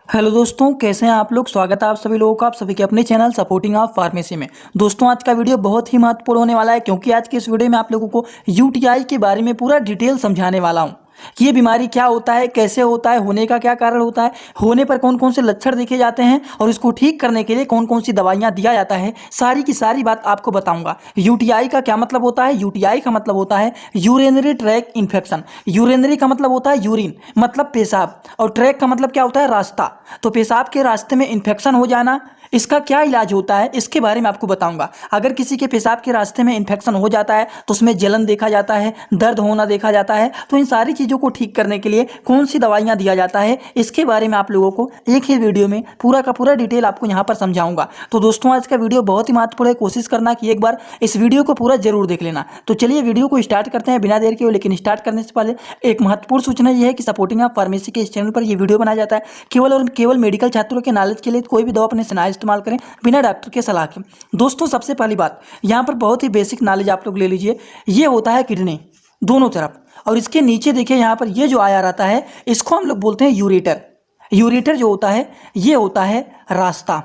Hello दोस्तों, कैसे हैं आप लोग। स्वागत है आप सभी लोगों का आप सभी के अपने चैनल सपोर्टिंग ऑफ फार्मेसी में। दोस्तों, आज का वीडियो बहुत ही महत्वपूर्ण होने वाला है क्योंकि आज के इस वीडियो में आप लोगों को यूटीआई के बारे में पूरा डिटेल समझाने वाला हूं कि ये बीमारी क्या होता है, कैसे होता है, होने का क्या कारण होता है, होने पर कौन कौन से लक्षण देखे जाते हैं और इसको ठीक करने के लिए कौन कौन सी दवाइयां दिया जाता है। सारी की सारी बात आपको बताऊंगा। यूटीआई का क्या मतलब होता है। यूटीआई का मतलब होता है यूरिनरी ट्रैक इन्फेक्शन। यूरिनरी का मतलब होता है यूरिन, मतलब पेशाब, और ट्रैक का मतलब क्या होता है, रास्ता। तो पेशाब के रास्ते में इन्फेक्शन हो जाना, इसका क्या इलाज होता है इसके बारे में आपको बताऊंगा। अगर किसी के पेशाब के रास्ते में इन्फेक्शन हो जाता है तो उसमें जलन देखा जाता है, दर्द होना देखा जाता है। तो इन सारी चीज़ों को ठीक करने के लिए कौन सी दवाइयां दिया जाता है इसके बारे में आप लोगों को एक ही वीडियो में पूरा का पूरा डिटेल आपको यहाँ पर समझाऊंगा। तो दोस्तों, आज का वीडियो बहुत ही महत्वपूर्ण है। कोशिश करना कि एक बार इस वीडियो को पूरा जरूर देख लेना। तो चलिए वीडियो को स्टार्ट करते हैं बिना देर के। लेकिन स्टार्ट करने से पहले एक महत्वपूर्ण सूचना यह है कि सपोर्टिंग ऑफ फार्मेसी के इस चैनल पर यह वीडियो बनाया जाता है केवल और केवल मेडिकल छात्रों के नॉलेज के लिए। कोई भी दवा अपने से ना इस्तेमाल करें बिना डॉक्टर के सलाह के। दोस्तों, सबसे पहली बात यहाँ पर बहुत ही बेसिक नॉलेज आप लोग ले लीजिए। ये होता है किडनी दोनों तरफ, और इसके नीचे देखिए यहाँ पर ये जो आया रहता है इसको हम लोग बोलते हैं यूरेटर। यूरेटर जो होता है ये होता है रास्ता।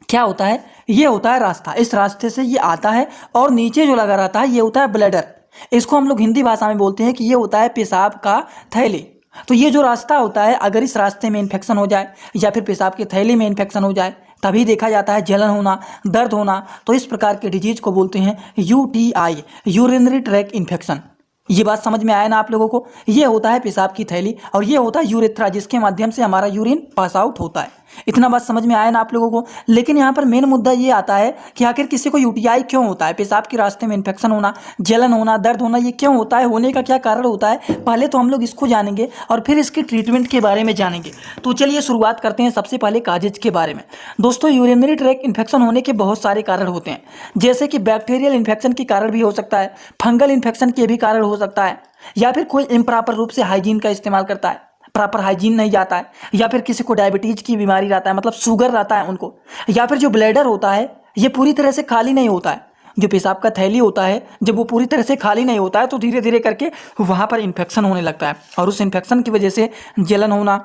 क्या होता है, ये होता है रास्ता। इस रास्ते से ये आता है और नीचे जो लगा रहता है ये होता है ब्लैडर। इसको हम लोग हिंदी भाषा में बोलते हैं कि ये होता है पेशाब का थैली। तो ये जो रास्ता होता है, अगर इस रास्ते में इन्फेक्शन हो जाए या फिर पेशाब की थैली में इन्फेक्शन हो जाए तभी देखा जाता है जलन होना, दर्द होना। तो इस प्रकार के डिजीज को बोलते हैं यूटीआई, यूरिनरी ट्रैक इन्फेक्शन। ये बात समझ में आया ना आप लोगों को। ये होता है पेशाब की थैली और ये होता है यूरेथ्रा, जिसके माध्यम से हमारा यूरिन पास आउट होता है। इतना बात समझ में आया ना आप लोगों को। लेकिन यहाँ पर मेन मुद्दा ये आता है कि आखिर किसी को यूटीआई क्यों होता है। पेशाब के रास्ते में इन्फेक्शन होना, जलन होना, दर्द होना, ये क्यों होता है, होने का क्या कारण होता है, पहले तो हम लोग इसको जानेंगे और फिर इसके ट्रीटमेंट के बारे में जानेंगे। तो चलिए शुरुआत करते हैं सबसे पहले काजेज के बारे में। दोस्तों, यूरिनरी ट्रैक इन्फेक्शन होने के बहुत सारे कारण होते हैं, जैसे कि बैक्टीरियल इन्फेक्शन के कारण भी हो सकता है, फंगल इन्फेक्शन के भी कारण हो सकता है, या फिर कोई इम्प्रॉपर रूप से हाइजीन का इस्तेमाल करता है, प्रॉपर हाइजीन नहीं जाता है, या फिर किसी को डायबिटीज की बीमारी रहता है, मतलब शुगर रहता है उनको, या फिर जो ब्लैडर होता है ये पूरी तरह से खाली नहीं होता है। जो पेशाब का थैली होता है जब वो पूरी तरह से खाली नहीं होता है तो धीरे धीरे करके वहाँ पर इन्फेक्शन होने लगता है और उस इन्फेक्शन की वजह से जलन होना,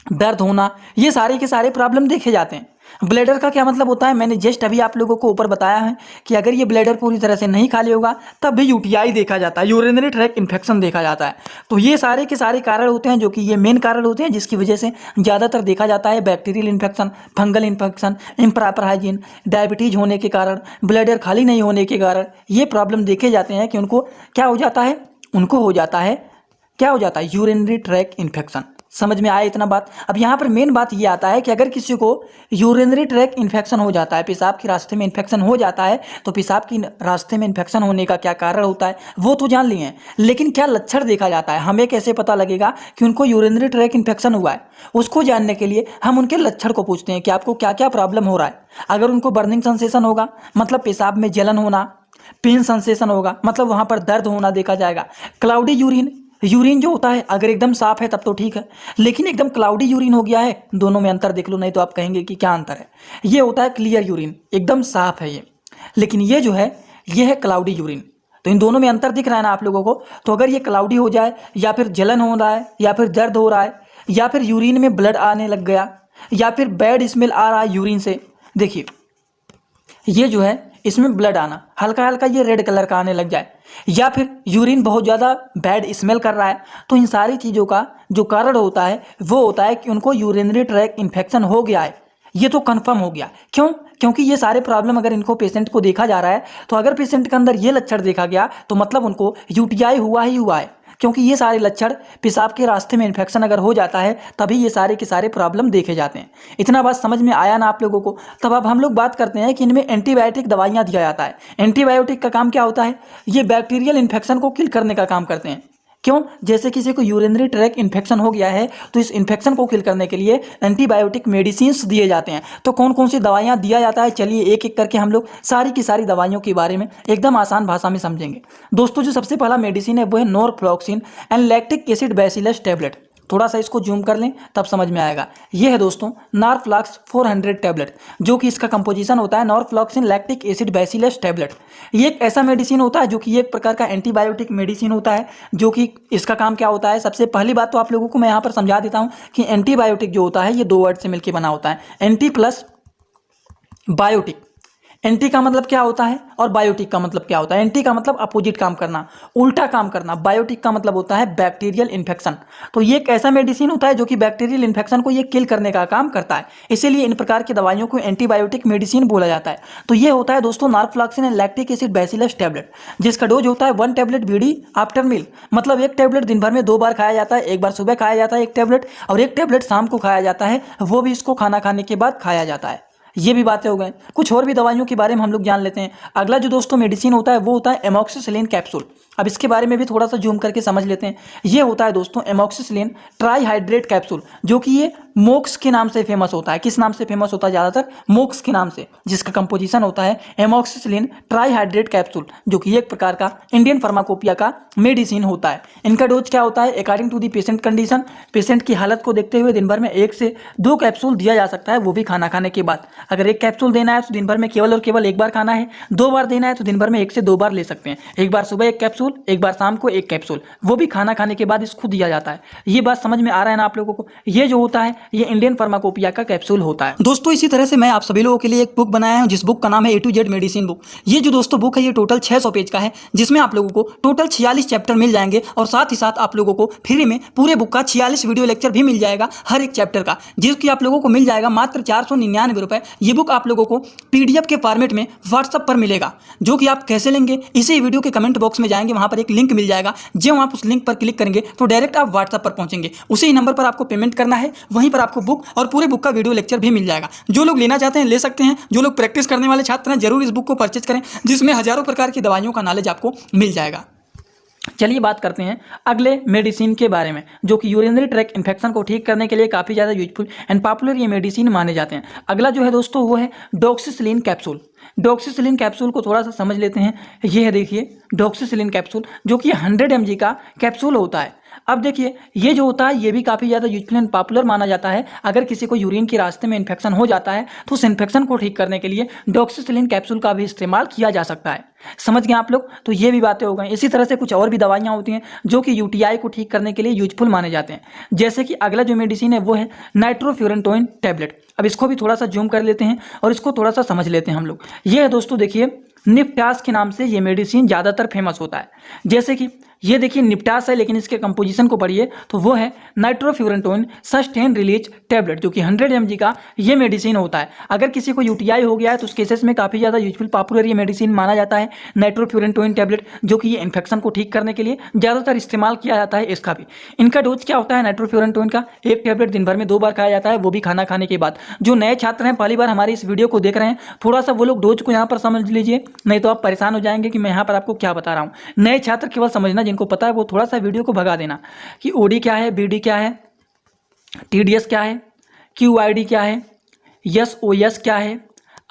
दर्द होना, ये सारे के सारे प्रॉब्लम देखे जाते हैं। ब्लैडर का क्या मतलब होता है, मैंने जस्ट अभी आप लोगों को ऊपर बताया है कि अगर ये ब्लैडर पूरी तरह से नहीं खाली होगा तब भी यूटीआई देखा जाता है, यूरिनरी ट्रैक इन्फेक्शन देखा जाता है। तो ये सारे के सारे कारण होते हैं जो कि ये मेन कारण होते हैं जिसकी वजह से ज़्यादातर देखा जाता है bacterial infection, fungal infection, improper hygiene, diabetes होने के कारण, ब्लैडर खाली नहीं होने के कारण ये प्रॉब्लम देखे जाते हैं कि उनको क्या हो जाता है, उनको हो जाता है, क्या हो जाता है, यूरिनरी ट्रैक इन्फेक्शन। समझ में आया इतना बात। अब यहाँ पर मेन बात ये आता है कि अगर किसी को यूरिनरी ट्रैक इन्फेक्शन हो जाता है, पेशाब के रास्ते में इन्फेक्शन हो जाता है, तो पेशाब की रास्ते में इन्फेक्शन होने का क्या कारण होता है वो तो जान लिए, लेकिन क्या लक्षण देखा जाता है, हमें कैसे पता लगेगा कि उनको यूरिनरी ट्रैक इन्फेक्शन हुआ है। उसको जानने के लिए हम उनके लक्षण को पूछते हैं कि आपको क्या क्या प्रॉब्लम हो रहा है। अगर उनको बर्निंग सेंसेशन होगा, मतलब पेशाब में जलन होना, पेन सेंसेशन होगा, मतलब वहाँ पर दर्द होना देखा जाएगा। क्लाउडी यूरिन, यूरिन जो होता है अगर एकदम साफ है तब तो ठीक है, लेकिन एकदम क्लाउडी यूरिन हो गया है, दोनों में अंतर देख लो, नहीं तो आप कहेंगे कि क्या अंतर है। ये होता है क्लियर यूरिन, एकदम साफ है ये, लेकिन ये जो है ये है क्लाउडी यूरिन। तो इन दोनों में अंतर दिख रहा है ना आप लोगों को। तो अगर ये क्लाउडी हो जाए या फिर जलन हो रहा है या फिर दर्द हो रहा है या फिर यूरिन में ब्लड आने लग गया या फिर बैड स्मेल आ रहा है यूरिन से, देखिए ये जो है इसमें ब्लड आना हल्का हल्का ये रेड कलर का आने लग जाए, या फिर यूरिन बहुत ज़्यादा बैड स्मेल कर रहा है, तो इन सारी चीज़ों का जो कारण होता है वो होता है कि उनको यूरिनरी ट्रैक इन्फेक्शन हो गया है। ये तो कंफर्म हो गया। क्यों? क्योंकि ये सारे प्रॉब्लम अगर इनको पेशेंट को देखा जा रहा है तो अगर पेशेंट के अंदर ये लक्षण देखा गया तो मतलब उनको यूटीआई हुआ ही हुआ है। क्योंकि ये सारे लक्षण, पेशाब के रास्ते में इन्फेक्शन अगर हो जाता है तभी ये सारे के सारे प्रॉब्लम देखे जाते हैं। इतना बात समझ में आया ना आप लोगों को। तब अब हम लोग बात करते हैं कि इनमें एंटीबायोटिक दवाइयाँ दिया जाता है। एंटीबायोटिक का काम क्या होता है, ये बैक्टीरियल इन्फेक्शन को किल करने का काम करते हैं। क्यों? जैसे किसी को यूरिनरी ट्रैक इन्फेक्शन हो गया है तो इस इन्फेक्शन को किल करने के लिए एंटीबायोटिक मेडिसिन्स दिए जाते हैं। तो कौन कौन सी दवाइयाँ दिया जाता है, चलिए एक एक करके हम लोग सारी की सारी दवाइयों के बारे में एकदम आसान भाषा में समझेंगे। दोस्तों, जो सबसे पहला मेडिसिन है वो है norfloxacin and lactic acid bacillus tablet. थोड़ा सा इसको जूम कर लें तब समझ में आएगा। ये है दोस्तों नॉरफ्लॉक्स 400 टैबलेट, जो कि इसका कंपोजिशन होता है नॉरफ्लॉक्सिन लैक्टिक एसिड बैसिलस टैबलेट। ये एक ऐसा मेडिसिन होता है जो कि एक प्रकार का एंटीबायोटिक मेडिसिन होता है, जो कि इसका काम क्या होता है। सबसे पहली बात तो आप लोगों को मैं यहाँ पर समझा देता हूँ कि एंटीबायोटिक जो होता है ये 2 वर्ड से मिलकर बना होता है, एंटी प्लस बायोटिक। एंटी का मतलब क्या होता है और बायोटिक का मतलब क्या होता है। एंटी का मतलब अपोजिट काम करना, उल्टा काम करना। बायोटिक का मतलब होता है बैक्टीरियल इन्फेक्शन। तो ये एक ऐसा मेडिसिन होता है जो कि बैक्टीरियल इन्फेक्शन को ये किल करने का काम करता है, इसीलिए इन प्रकार की दवाइयों को एंटीबायोटिक मेडिसिन बोला जाता है। तो ये होता है दोस्तों norfloxacin and lactic acid bacillus tablet, जिसका डोज होता है 1 टैबलेट बीडी आफ्टर मील। मतलब 1 टैबलेट दिन भर में 2 बार खाया जाता है, एक बार सुबह खाया जाता है 1 टैबलेट, और 1 टैबलेट शाम को खाया जाता है, वो भी इसको खाना खाने के बाद खाया जाता है। ये भी बातें हो गए। कुछ और भी दवाइयों के बारे में हम लोग जान लेते हैं। अगला जो दोस्तों मेडिसिन होता है वो होता है एमॉक्सिसिलिन कैप्सूल। अब इसके बारे में भी थोड़ा सा जूम करके समझ लेते हैं। ये होता है दोस्तों एमॉक्सिसिलिन ट्राईहाइड्रेट कैप्सूल, जो कि ये मोक्स के नाम से फेमस होता है। किस नाम से फेमस होता है? ज़्यादातर मोक्स के नाम से, जिसका कंपोजिशन होता है एमॉक्सिसिलिन ट्राईहाइड्रेट कैप्सूल, जो कि एक प्रकार का इंडियन फार्माकोपिया का मेडिसिन होता है। इनका डोज क्या होता है? According to the patient condition, patient की हालत को देखते हुए दिन भर में 1 से 2 कैप्सूल दिया जा सकता है, वो भी खाना खाने के बाद। अगर 1 कैप्सूल देना है तो दिन भर में केवल और केवल 1 बार खाना है। 2 बार देना है तो दिन भर में 1 से 2 बार ले सकते हैं। एक बार सुबह 1 कैप्सूल, एक बार शाम को 1 कैप्सूल, वो भी खाना खाने के बाद इसको दिया जाता है। ये बात समझ में आ रहा है ना आप लोगों को? ये जो होता है ये इंडियन फार्माकोपिया का कैप्सूल होता है। दोस्तों इसी तरह से मैं आप सभी लोगों के लिए एक बुक बनाया हूं, जिस बुक का नाम है A to Z medicine book. ये जो दोस्तों बुक है ये टोटल 600 पेज का है, जिसमें आप लोगों को टोटल 46 चैप्टर मिल जाएंगे, और साथ ही साथ आप लोगों को फ्री में पूरे बुक का 46 वीडियो लेक्चर भी मिल जाएगा हर एक चैप्टर का, जिसकी आप लोगों को मिल जाएगा मात्र 499 रुपए। ये बुक आप लोगों को PDF के फॉर्मेट में व्हाट्सएप पर मिलेगा, जो कि आप कैसे लेंगे इसी वीडियो के कमेंट बॉक्स में जाएंगे, वहां पर एक लिंक मिल जाएगा। जब आप उस लिंक पर क्लिक करेंगे तो डायरेक्ट आप व्हाट्सएप पर पहुंचेंगे, उसी नंबर पर आपको पेमेंट करना है, वहीं पर आपको बुक और पूरे बुक का वीडियो लेक्चर भी मिल जाएगा। जो लोग लेना चाहते हैं ले सकते हैं, जो लोग प्रैक्टिस करने वाले छात्र हैं जरूर इस बुक को परचेज करें, जिसमें हजारों प्रकार की दवाइयों का नॉलेज आपको मिल जाएगा। चलिए बात करते हैं अगले मेडिसिन के बारे में, जो कि यूरिनरी ट्रैक इन्फेक्शन को ठीक करने के लिए काफ़ी ज़्यादा यूजफुल एंड पॉपुलर ये मेडिसिन माने जाते हैं। अगला जो है दोस्तों वो है डॉक्सिसिलिन कैप्सूल। डॉक्सिसिलिन कैप्सूल को थोड़ा सा समझ लेते हैं। ये है देखिए डॉक्सिसिलिन कैप्सूल, जो कि 100 mg का कैप्सूल होता है। अब देखिए ये जो होता है ये भी काफ़ी ज़्यादा यूजफुल एंड पॉपुलर माना जाता है। अगर किसी को यूरिन के रास्ते में इन्फेक्शन हो जाता है तो उस इन्फेक्शन को ठीक करने के लिए डॉक्सिसिलिन कैप्सूल का भी इस्तेमाल किया जा सकता है। समझ गए आप लोग? तो ये भी बातें हो गई। इसी तरह से कुछ और भी दवाइयाँ होती हैं जो कि UTI को ठीक करने के लिए यूजफुल माने जाते हैं। जैसे कि अगला जो मेडिसिन है वो है नाइट्रोफ्यूरेंटोइन टैबलेट। अब इसको भी थोड़ा सा जूम कर लेते हैं और इसको थोड़ा सा समझ लेते हैं हम लोग। ये है दोस्तों देखिए निफ्टास के नाम से ये मेडिसिन ज़्यादातर फेमस होता है। जैसे कि ये देखिए निफ्टास है, लेकिन इसके कंपोजिशन को पढ़िए तो वो है नाइट्रोफ्यूरेंटोइन सस्टेन रिलीज टैबलेट, जो कि 100 mg का ये मेडिसिन होता है। अगर किसी को UTI हो गया है तो उस केसेस में काफ़ी ज़्यादा यूजफुल पॉपुलर ये मेडिसिन माना जाता है नाइट्रोफ्यूरेंटोइन टैबलेट, जो कि ये इन्फेक्शन को ठीक करने के लिए ज़्यादातर इस्तेमाल किया जाता है। इसका भी इनका डोज क्या होता है नाइट्रोफ्यूरेंटोइन का? 1 टैबलेट दिन भर में 2 बार खाया जाता है, वो भी खाना खाने के बाद। जो नए छात्र हैं पहली बार हमारे इस वीडियो को देख रहे हैं, थोड़ा सा वो लोग डोज को यहाँ पर समझ लीजिए, नहीं तो आप परेशान हो जाएंगे कि मैं यहाँ पर आपको क्या बता रहा हूँ। नए छात्र केवल समझना, जिनको पता है वो थोड़ा सा वीडियो को भगा देना कि OD क्या है, BD क्या है, TDS क्या है, QID क्या है, SOS क्या है,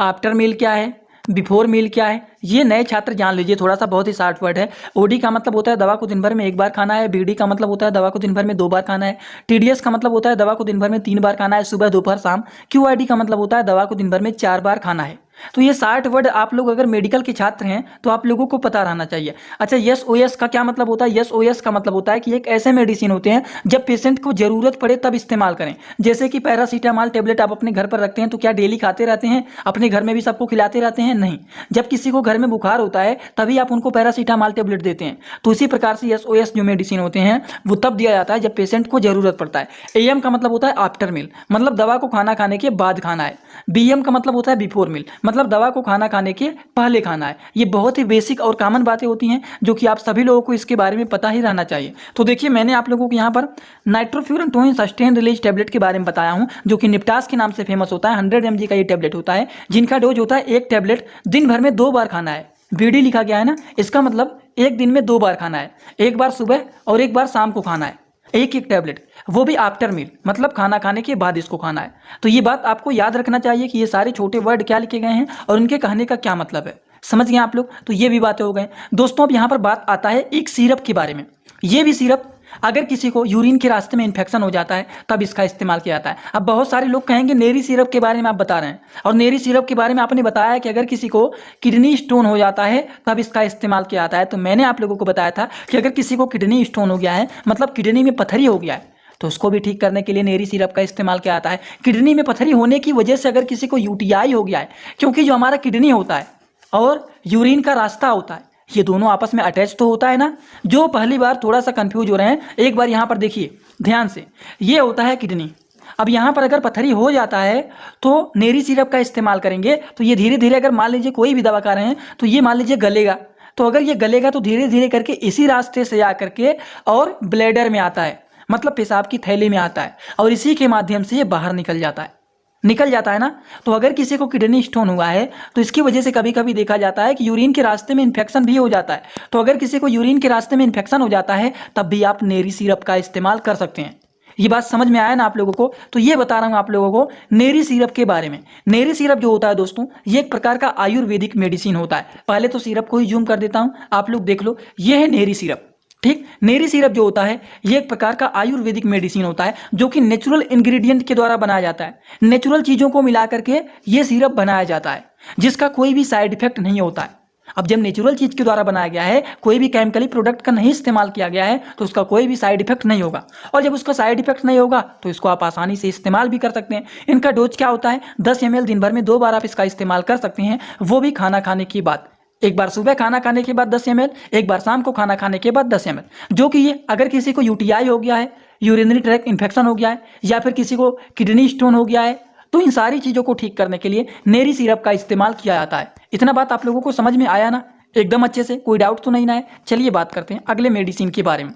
आफ्टर मील क्या है, बिफोर मील क्या है। ये नए छात्र जान लीजिए, थोड़ा सा बहुत ही शॉर्ट वर्ड है। OD का मतलब होता है दवा को दिन भर में 1 बार खाना है। BD का मतलब होता है दवा को दिन भर में 2 बार खाना है। TDS का मतलब होता है दवा को दिन भर में 3 बार खाना है, सुबह दोपहर शाम। QID का मतलब होता है दवा को दिन भर में 4 बार खाना है। तो ये 60 वर्ड आप लोग अगर मेडिकल के छात्र हैं तो आप लोगों को पता रहना चाहिए। अच्छा SOS का क्या मतलब होता है? SOS का मतलब होता है कि एक ऐसे मेडिसिन होते हैं जब पेशेंट को जरूरत पड़े तब इस्तेमाल करें। जैसे कि पैरासीटामॉल टेबलेट आप अपने घर पर रखते हैं तो क्या डेली खाते रहते हैं? अपने घर में भी सबको खिलाते रहते हैं? नहीं। जब किसी को घर में बुखार होता है तभी आप उनको पैरासीटामॉल टेबलेट देते हैं। तो इसी प्रकार से SOS जो मेडिसिन होते हैं वो तब दिया जाता है जब पेशेंट को जरूरत पड़ता है। AM का मतलब होता है आफ्टर मील, मतलब दवा को खाना खाने के बाद खाना है। BM का मतलब होता है बिफोर मील, मतलब दवा को खाना खाने के पहले खाना है। ये बहुत ही बेसिक और कॉमन बातें होती हैं जो कि आप सभी लोगों को इसके बारे में पता ही रहना चाहिए। तो देखिए मैंने आप लोगों को यहाँ पर नाइट्रोफ्यूरेंटोइन सस्टेन रिलीज टैबलेट के बारे में बताया हूँ, जो कि निफ्टास के नाम से फेमस होता है। 100 mg का ये टैबलेट होता है, जिनका डोज होता है 1 टैबलेट दिन भर में 2 बार खाना है। BD लिखा गया है ना, इसका मतलब 1 दिन में 2 बार खाना है, 1 बार सुबह और 1 बार शाम को खाना है। एक टैबलेट, वो भी आफ्टर मील, मतलब खाना खाने के बाद इसको खाना है। तो ये बात आपको याद रखना चाहिए कि ये सारे छोटे वर्ड क्या लिखे गए हैं और उनके कहने का क्या मतलब है। समझ गए आप लोग? तो ये भी बातें हो गए दोस्तों। अब यहाँ पर बात आता है एक सिरप के बारे में। ये भी सिरप अगर किसी को यूरिन के रास्ते में इन्फेक्शन हो जाता है तब इसका इस्तेमाल किया जाता है। अब बहुत सारे लोग कहेंगे नेरी सिरप के बारे में आप बता रहे हैं, और नेरी सिरप के बारे में आपने बताया कि अगर किसी को किडनी स्टोन हो जाता है तब इसका इस्तेमाल किया जाता है। तो मैंने आप लोगों को बताया था कि अगर किसी को किडनी स्टोन हो गया है, मतलब किडनी में पथरी हो गया है, तो उसको भी ठीक करने के लिए नेरी सिरप का इस्तेमाल किया जाता है। किडनी में पथरी होने की वजह से अगर किसी को यूटीआई हो गया है, क्योंकि जो हमारा किडनी होता है और यूरिन का रास्ता होता है, ये दोनों आपस में अटैच तो होता है ना। जो पहली बार थोड़ा सा कंफ्यूज हो रहे हैं, एक बार यहाँ पर देखिए ध्यान से, ये होता है किडनी। अब यहाँ पर अगर पथरी हो जाता है तो नेरी सिरप का इस्तेमाल करेंगे तो ये धीरे धीरे, अगर मान लीजिए कोई भी दवा खा रहे हैं तो ये मान लीजिए गलेगा, तो अगर ये गलेगा तो धीरे धीरे करके इसी रास्ते से आ करके और ब्लैडर में आता है, मतलब पेशाब की थैली में आता है, और इसी के माध्यम से ये बाहर निकल जाता है ना। तो अगर किसी को किडनी स्टोन हुआ है तो इसकी वजह से कभी कभी देखा जाता है कि यूरिन के रास्ते में इन्फेक्शन भी हो जाता है। तो अगर किसी को यूरिन के रास्ते में इन्फेक्शन हो जाता है तब भी आप नेरी सिरप का इस्तेमाल कर सकते हैं। ये बात समझ में आया ना आप लोगों को? तो ये बता रहा हूँ आप लोगों को नेरी सिरप के बारे में। नेरी सिरप जो होता है दोस्तों, ये एक प्रकार का आयुर्वेदिक मेडिसिन होता है। पहले तो सिरप को ही जूम कर देता हूँ, आप लोग देख लो, ये है नेरी सिरप। ठीक, नेरी सिरप जो होता है ये एक प्रकार का आयुर्वेदिक मेडिसिन होता है जो कि नेचुरल इंग्रेडिएंट के द्वारा बनाया जाता है। नेचुरल चीज़ों को मिला करके ये सिरप बनाया जाता है, जिसका कोई भी साइड इफेक्ट नहीं होता है। अब जब नेचुरल चीज़ के द्वारा बनाया गया है, कोई भी केमिकली प्रोडक्ट का नहीं इस्तेमाल किया गया है, तो उसका कोई भी साइड इफेक्ट नहीं होगा। और जब उसका साइड इफेक्ट नहीं होगा तो इसको आप आसानी से इस्तेमाल भी कर सकते हैं। इनका डोज क्या होता है? 10 ml दिन भर में 2 बार आप इसका इस्तेमाल कर सकते हैं, वो भी खाना खाने के बाद। एक बार सुबह खाना खाने के बाद 10 ml, एक बार शाम को खाना खाने के बाद 10 ml। जो कि ये अगर किसी को यूटीआई हो गया है, यूरिनरी ट्रैक्ट इन्फेक्शन हो गया है, या फिर किसी को किडनी स्टोन हो गया है, तो इन सारी चीज़ों को ठीक करने के लिए नेरी सिरप का इस्तेमाल किया जाता है। इतना बात आप लोगों को समझ में आया ना? एकदम अच्छे से, कोई डाउट तो नहीं ना है? चलिए बात करते हैं अगले मेडिसिन के बारे में।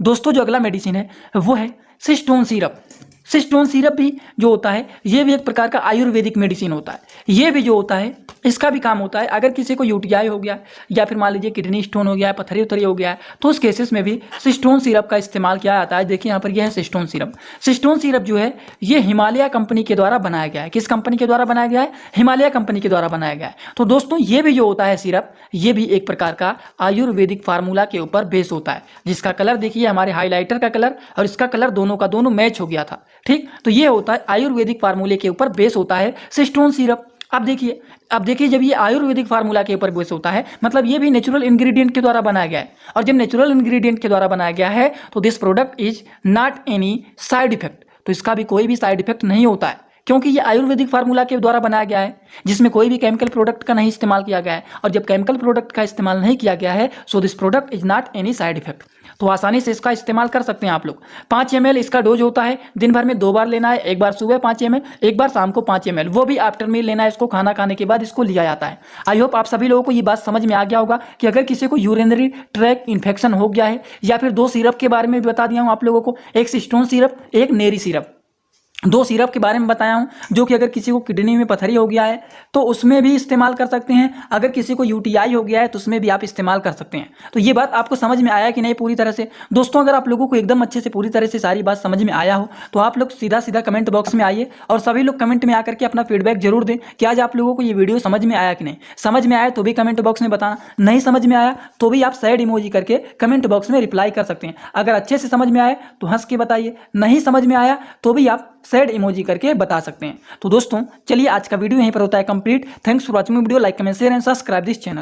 दोस्तों जो अगला मेडिसिन है वो है सिस्टोन सिरप। सिस्टोन सिरप भी जो होता है ये भी एक प्रकार का आयुर्वेदिक मेडिसिन होता है। ये भी जो होता है इसका भी काम होता है, अगर किसी को यूटीआई हो गया या फिर मान लीजिए किडनी स्टोन हो गया है, पथरी उथरी हो गया है, तो उस केसेस में भी सिस्टोन सिरप का इस्तेमाल किया जाता है। देखिए यहाँ पर यह है सिस्टोन सिरप। सिस्टोन सिरप जो है ये हिमालय कंपनी के द्वारा बनाया गया है। किस कंपनी के द्वारा बनाया गया है? हिमालय कंपनी के द्वारा बनाया गया है। तो दोस्तों ये भी जो होता है सिरप, ये भी एक प्रकार का आयुर्वेदिक फार्मूला के ऊपर बेस होता है, जिसका कलर देखिए हमारे हाईलाइटर का कलर और इसका कलर दोनों का दोनों मैच हो गया था। ठीक, तो ये होता है आयुर्वेदिक फार्मूले के ऊपर बेस होता है सिस्टोन सिरप। अब देखिए जब ये आयुर्वेदिक फार्मूला के ऊपर बेस होता है, मतलब ये भी नेचुरल इंग्रेडिएंट के द्वारा बनाया गया है। और जब नेचुरल इंग्रेडिएंट के द्वारा बनाया गया है तो this product is not any side effect, तो इसका भी कोई भी साइड इफेक्ट नहीं होता है, क्योंकि ये आयुर्वेदिक फार्मूला के द्वारा बनाया गया है, जिसमें कोई भी केमिकल प्रोडक्ट का नहीं इस्तेमाल किया गया है। और जब केमिकल प्रोडक्ट का इस्तेमाल नहीं किया गया है so this product is not any side effect, तो आसानी से इसका इस्तेमाल कर सकते हैं आप लोग। 5 ml इसका डोज होता है, दिन भर में 2 बार लेना है, एक बार सुबह 5 ml, एक बार शाम को 5 ml, वो भी आफ्टर मील लेना है। इसको खाना खाने के बाद इसको लिया जाता है। आई होप आप सभी लोगों को ये बात समझ में आ गया होगा कि अगर किसी को यूरिनरी ट्रैक्ट इन्फेक्शन हो गया है, या फिर 2 सिरप के बारे में भी बता दिया हूँ आप लोगों को, एक सिस्टोन सिरप, एक नेरी सिरप। 2 सिरप के बारे में बताया हूँ जो कि अगर किसी को किडनी में पथरी हो गया है तो उसमें भी इस्तेमाल कर सकते हैं, अगर किसी को यूटीआई हो गया है तो उसमें भी आप इस्तेमाल कर सकते हैं। तो ये बात आपको समझ में आया कि नहीं पूरी तरह से? दोस्तों अगर आप लोगों को एकदम अच्छे से पूरी तरह से सारी बात समझ में आया हो तो आप लोग सीधा सीधा कमेंट बॉक्स में आइए और सभी लोग कमेंट में आकर के अपना फीडबैक जरूर दें कि आज आप लोगों को ये वीडियो समझ में आया कि नहीं। समझ में आया तो भी कमेंट बॉक्स में बताना, नहीं समझ में आया तो भी आप सैड इमोजी करके कमेंट बॉक्स में रिप्लाई कर सकते हैं। अगर अच्छे से समझ में आए तो हंस के बताइए, नहीं समझ में आया तो भी आप सैड इमोजी करके बता सकते हैं। तो दोस्तों चलिए आज का वीडियो यहीं पर होता है complete. Thanks for watching video, like comment share and subscribe this channel.